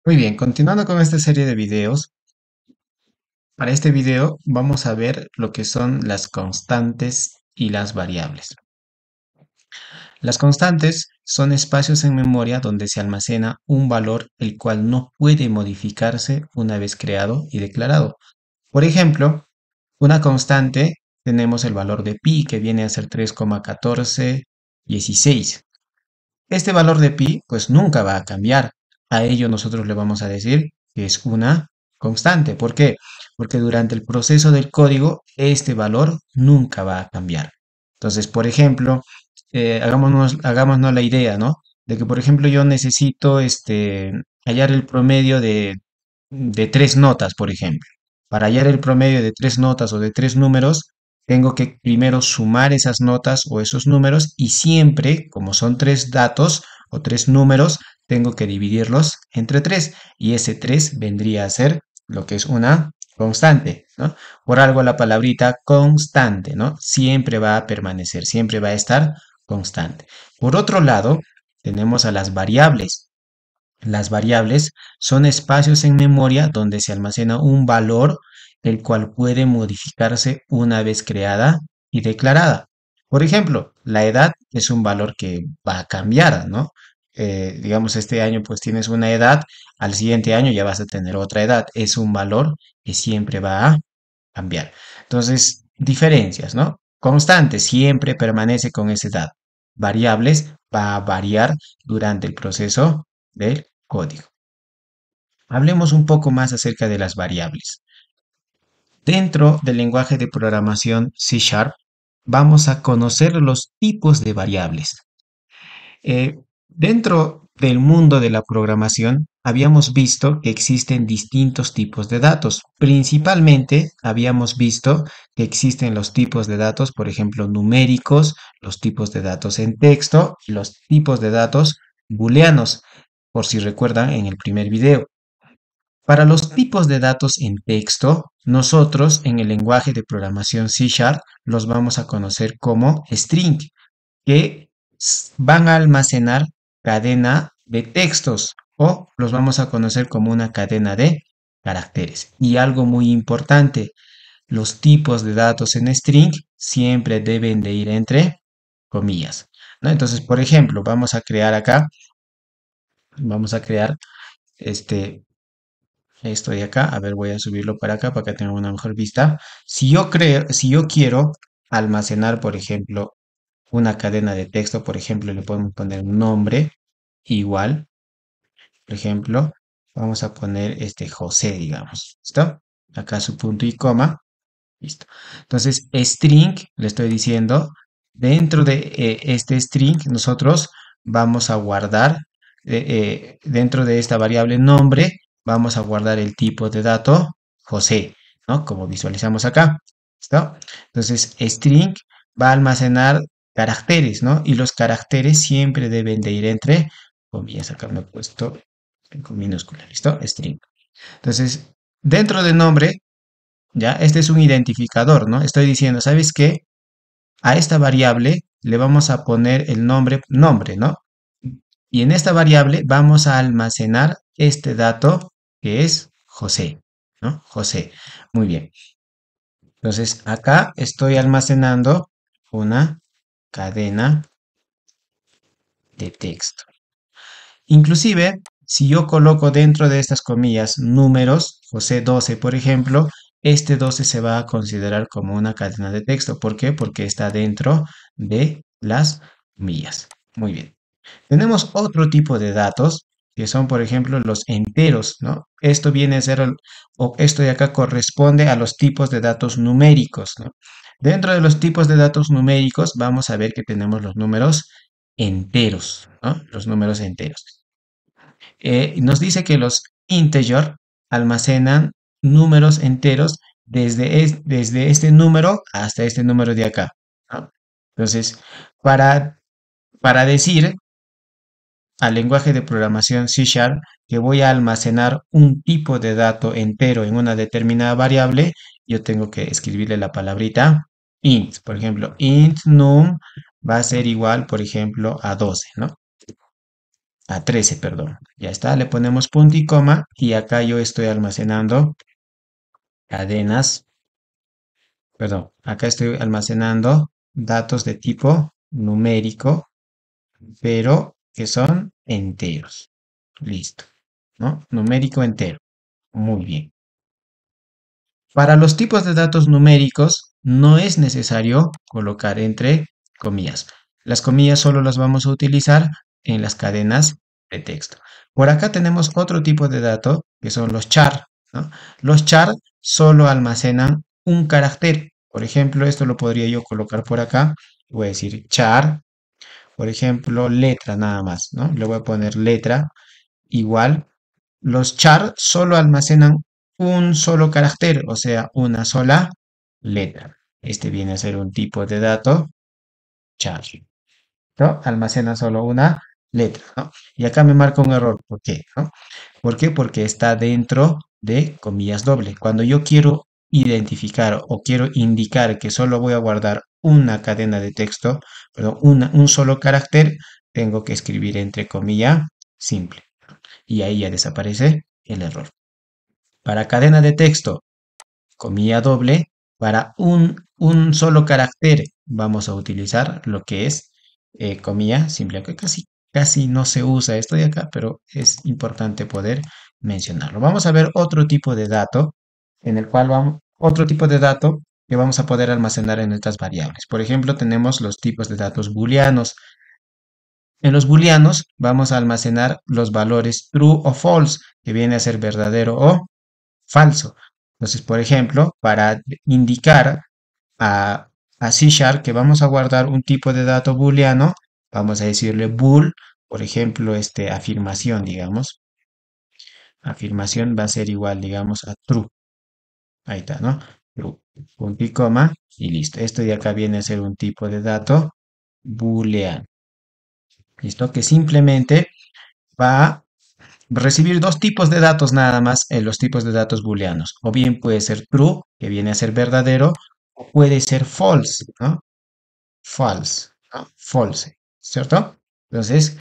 Muy bien, continuando con esta serie de videos, para este video vamos a ver lo que son las constantes y las variables. Las constantes son espacios en memoria donde se almacena un valor el cual no puede modificarse una vez creado y declarado. Por ejemplo, una constante tenemos el valor de pi que viene a ser 3,1416. Este valor de pi pues nunca va a cambiar. A ello nosotros le vamos a decir que es una constante. ¿Por qué? Porque durante el proceso del código este valor nunca va a cambiar. Entonces, por ejemplo, hagámonos la idea, ¿no? De que, por ejemplo, yo necesito hallar el promedio de tres notas, por ejemplo. Para hallar el promedio de tres notas o de tres números, tengo que primero sumar esas notas o esos números y siempre, como son tres datos o tres números, tengo que dividirlos entre tres y ese 3 vendría a ser lo que es una constante, ¿no? Por algo la palabrita constante, ¿no? Siempre va a permanecer, siempre va a estar constante. Por otro lado, tenemos a las variables. Las variables son espacios en memoria donde se almacena un valor el cual puede modificarse una vez creada y declarada. Por ejemplo, la edad es un valor que va a cambiar, ¿no? Digamos, este año pues tienes una edad, al siguiente año ya vas a tener otra edad. Es un valor que siempre va a cambiar. Entonces, diferencias, ¿no? Constante, siempre permanece con esa edad. Variables va a variar durante el proceso del código. Hablemos un poco más acerca de las variables. Dentro del lenguaje de programación C Sharp, vamos a conocer los tipos de variables. Dentro del mundo de la programación, habíamos visto que existen distintos tipos de datos. Principalmente, habíamos visto que existen los tipos de datos, por ejemplo, numéricos, los tipos de datos en texto, los tipos de datos booleanos, por si recuerdan en el primer video. Para los tipos de datos en texto, nosotros en el lenguaje de programación C Sharp los vamos a conocer como string, que van a almacenar cadena de textos o los vamos a conocer como una cadena de caracteres. Y algo muy importante, los tipos de datos en string siempre deben de ir entre comillas, ¿no? Entonces, por ejemplo, vamos a crear este esto de acá. A ver, voy a subirlo para acá para que tenga una mejor vista. Si yo quiero almacenar, por ejemplo, una cadena de texto, por ejemplo, le podemos poner un nombre igual, por ejemplo, vamos a poner este José, digamos. ¿Listo? Acá su punto y coma. Listo. Entonces, string, le estoy diciendo, dentro de este string, nosotros vamos a guardar, dentro de esta variable nombre, vamos a guardar el tipo de dato José, ¿no? Como visualizamos acá. ¿Listo? Entonces, string va a almacenar caracteres, ¿no? Y los caracteres siempre deben de ir entre comillas. Acá me he puesto con minúscula, ¿listo? String. Entonces, dentro de nombre, ¿ya? Este es un identificador, ¿no? Estoy diciendo, ¿sabes qué? A esta variable le vamos a poner el nombre, ¿no? Y en esta variable vamos a almacenar este dato que es José, ¿no? José. Muy bien. Entonces, acá estoy almacenando una cadena de texto. Inclusive, si yo coloco dentro de estas comillas números, José 12, por ejemplo, este 12 se va a considerar como una cadena de texto. ¿Por qué? Porque está dentro de las comillas. Muy bien. Tenemos otro tipo de datos que son, por ejemplo, los enteros, ¿no? Esto viene a ser, o esto de acá corresponde a los tipos de datos numéricos, ¿no? Dentro de los tipos de datos numéricos vamos a ver que tenemos los números enteros, ¿no? Los números enteros. Nos dice que los integer almacenan números enteros desde este número hasta este número de acá, ¿no? Entonces, para, para decir al lenguaje de programación C Sharp que voy a almacenar un tipo de dato entero en una determinada variable, yo tengo que escribirle la palabrita int. Por ejemplo, int num va a ser igual, por ejemplo, a 12, ¿no? a 13, perdón. Ya está, le ponemos punto y coma y acá yo estoy almacenando cadenas, perdón, acá estoy almacenando datos de tipo numérico, pero que son enteros. Listo, ¿no? Numérico entero. Muy bien. Para los tipos de datos numéricos no es necesario colocar entre comillas. Las comillas solo las vamos a utilizar en las cadenas de texto. Por acá tenemos otro tipo de dato que son los char, ¿no? Los char solo almacenan un carácter. Por ejemplo, esto lo podría yo colocar por acá. Voy a decir char, por ejemplo, letra nada más, ¿no? Le voy a poner letra igual. Los char solo almacenan un solo carácter, o sea, una sola letra. Este viene a ser un tipo de dato char, ¿no? Almacena solo una letra, ¿no? Y acá me marca un error. ¿Por qué? ¿No? ¿Por qué? Porque está dentro de comillas doble. Cuando yo quiero identificar o quiero indicar que solo voy a guardar una cadena de texto, perdón, un solo carácter, tengo que escribir entre comilla simple. Y ahí ya desaparece el error. Para cadena de texto, comilla doble, para un solo carácter vamos a utilizar lo que es comilla simple, que casi no se usa esto de acá, pero es importante poder mencionarlo. Vamos a ver otro tipo de dato en el cual vamos, otro tipo de dato que vamos a poder almacenar en estas variables. Por ejemplo, tenemos los tipos de datos booleanos. En los booleanos vamos a almacenar los valores true o false, que viene a ser verdadero o falso. Entonces, por ejemplo, para indicar a, a C# que vamos a guardar un tipo de dato booleano, vamos a decirle bool, por ejemplo, afirmación, digamos. Afirmación va a ser igual, digamos, a true. Ahí está, ¿no? True. Punto y coma y listo. Esto de acá viene a ser un tipo de dato booleano. ¿Listo? Que simplemente va a recibir dos tipos de datos nada más en los tipos de datos booleanos. O bien puede ser true, que viene a ser verdadero, o puede ser false, ¿no? False, ¿no? False, ¿cierto? Entonces,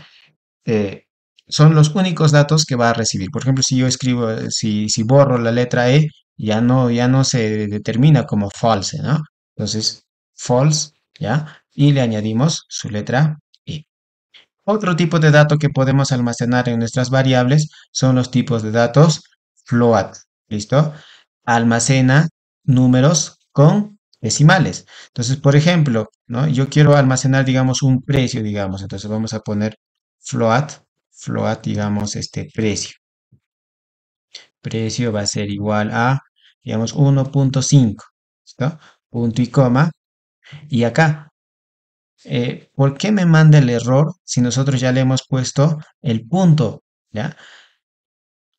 eh, son los únicos datos que va a recibir. Por ejemplo, si yo escribo, si borro la letra E, ya no se determina como false, ¿no? Entonces, false, ¿ya? Y le añadimos su letra E. Otro tipo de dato que podemos almacenar en nuestras variables son los tipos de datos float. ¿Listo? Almacena números con decimales. Entonces, por ejemplo, ¿no? Yo quiero almacenar, digamos, un precio, digamos. Entonces vamos a poner float, digamos, precio. Precio va a ser igual a, digamos, 1.5. ¿Listo? Punto y coma. Y acá ¿por qué me manda el error si nosotros ya le hemos puesto el punto? ¿Ya?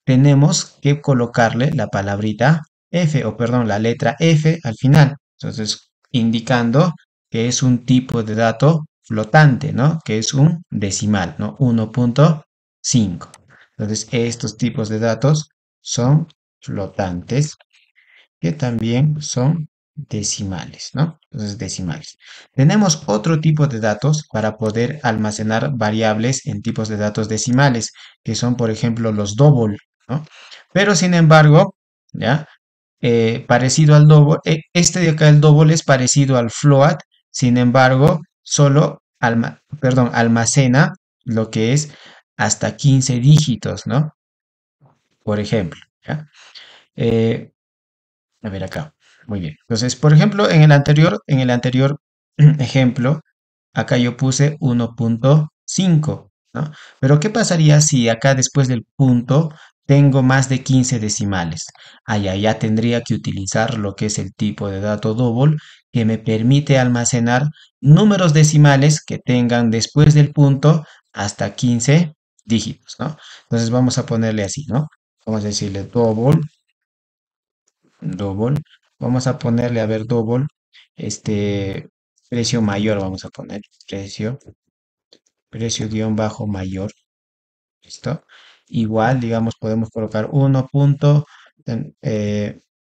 Tenemos que colocarle la palabrita F, o perdón, la letra F al final. Entonces, indicando que es un tipo de dato flotante, ¿no? Que es un decimal, ¿no? 1.5. Entonces, estos tipos de datos son flotantes que también son decimales, ¿no? Entonces, decimales. Tenemos otro tipo de datos para poder almacenar variables en tipos de datos decimales, que son, por ejemplo, los double, ¿no? Pero, sin embargo, ¿ya? Parecido al double, este de acá, el double, es parecido al float, sin embargo, solo, perdón, almacena lo que es hasta 15 dígitos, ¿no? Por ejemplo, ¿ya? Eh, a ver acá. Muy bien. Entonces, por ejemplo, en el anterior ejemplo, acá yo puse 1.5, ¿no? Pero ¿qué pasaría si acá después del punto tengo más de 15 decimales? Allá ya tendría que utilizar lo que es el tipo de dato double que me permite almacenar números decimales que tengan después del punto hasta 15 dígitos, ¿no? Entonces vamos a ponerle así, ¿no? Vamos a decirle double. Vamos a ponerle, a ver, double, precio mayor, vamos a poner precio guión bajo mayor, ¿listo? Igual, digamos, podemos colocar 1 punto,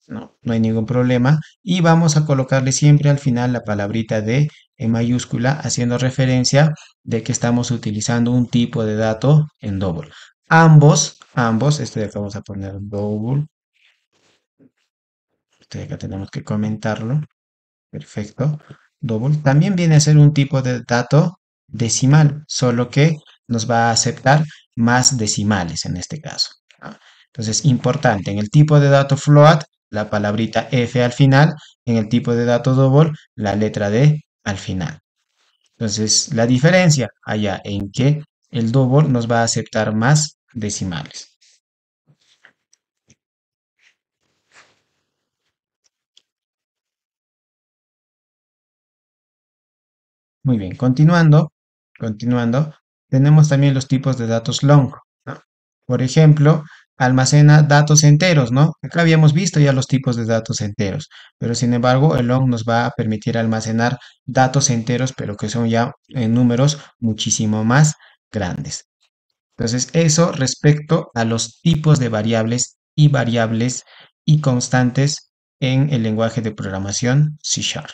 no hay ningún problema. Y vamos a colocarle siempre al final la palabrita de en mayúscula, haciendo referencia de que estamos utilizando un tipo de dato en double. Ambos, este de acá vamos a poner double, este de acá tenemos que comentarlo. Perfecto. Double también viene a ser un tipo de dato decimal, solo que nos va a aceptar más decimales en este caso. ¿No? Entonces, importante, en el tipo de dato float, la palabrita F al final, en el tipo de dato double, la letra D al final. Entonces, la diferencia allá en que el double nos va a aceptar más decimales. Muy bien, continuando, tenemos también los tipos de datos long, ¿no? Por ejemplo, almacena datos enteros, ¿no? Acá habíamos visto ya los tipos de datos enteros, pero sin embargo, el long nos va a permitir almacenar datos enteros, pero que son ya en números muchísimo más grandes. Entonces, eso respecto a los tipos de variables y constantes en el lenguaje de programación C Sharp.